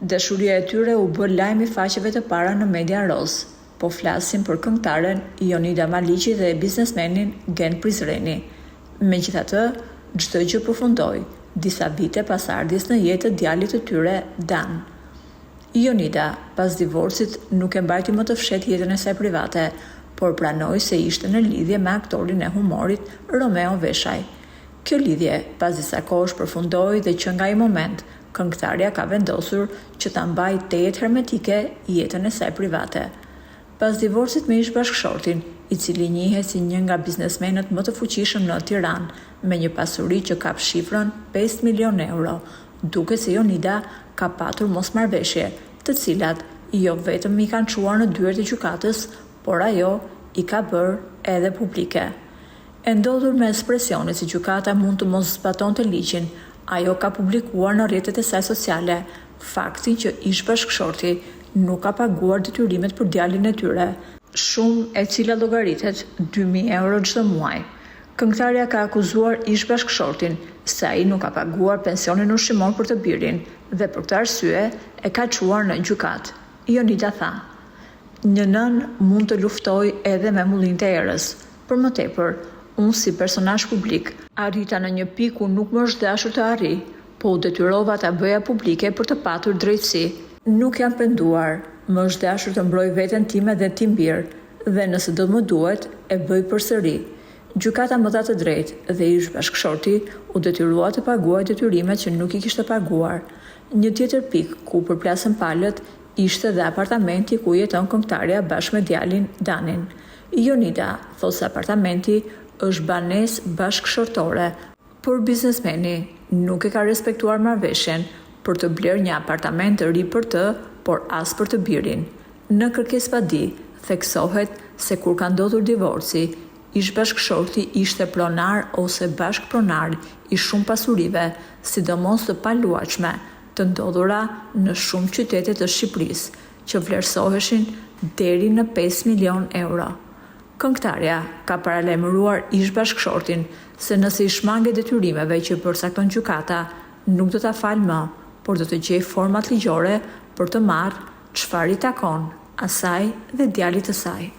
Dashuria e tyre u bë lajm i faqeve të para në media roz, po flasim për këngëtaren Jonida Maliqi dhe biznesmenin Gen Prizreni. Megjithatë, çdo gjë përfundoi disa vite pas ardhjes në jetë të djalit të tyre, Dan. Jonida, pas divorcit, nuk e mbajti më të fshet jetën e saj private, por pranoi se ishte në lidhje me aktorin e humorit Romeo Veshaj. Kjo lidhje, pas disa kohësh, përfundoi dhe që nga ai moment, këngëtarja ka vendosur që ta mbajë tejet hermetike jetën e saj private. Pas divorcit me ish-bashkëshortin, i cili njihet si një nga biznesmenët më të fuqishëm në Tiranë, me një pasuri që kap shifrën 5 milion euro, duket se Jonida ka patur mosmarrveshje, të cilat jo vetëm i kanë çuar në dyert e gjykatës, por ajo i ka bërë edhe publike. E ndodhur mes presionit se gjykata mund të mos zbatonte ligjin, ajo ka publikuar në rrjetet e saj sociale faktin që ish-bashkëshorti nuk ka paguar detyrimet për djalin e tyre, shumë e cila llogaritet 2.000 euro çdo muaj. Këngëtarja ka akuzuar ish-bashkëshortin se ai nuk ka paguar pensionin ushqimor për të birin dhe për këtë arsye e ka çuar në gjykatë. Jonida tha: "Një nën mund të luftojë edhe me mullin të erës. Për më tepër, unë si personazh publik arrita në një pikë ku nuk më është dashur të arrij, po u detyrova ta bëja publike për të patur drejtësi. Nuk jam penduar, më është dashur të mbroj veten time dhe tim bir, dhe nëse do më duhet, e bëj përsëri." Gjykata më dha të drejtë dhe ish-bashkëshorti u detyrua të paguajë detyrimet që nuk i kishte paguar. Një tjetër pikë ku përplasën palët ishte dhe apartamenti ku jeton këngëtarja bashkë me djalin Danin. Jonida thot se apartamenti është banesë bashkëshortore, por biznesmeni nuk e ka respektuar marrëveshjen për të blerë një apartament të ri për të, por as për të birin. Në kërkesëpadi theksohet se kur ka ndodhur divorci, ish-bashkëshorti ishte pronar ose bashkëpronar i shumë pasurive, sidomos të paluajtshme, të ndodhura në shumë qytete të Shqipërisë, që vlerësoheshin deri në 5 milion euro. Këngëtarja ka paralajmëruar ish-bashkëshortin se nëse i shmange detyrimeve që përcakton gjykata, nuk do ta falë më, por do të gjejë format ligjore për të marrë çfarë i takon asaj dhe djalit të saj.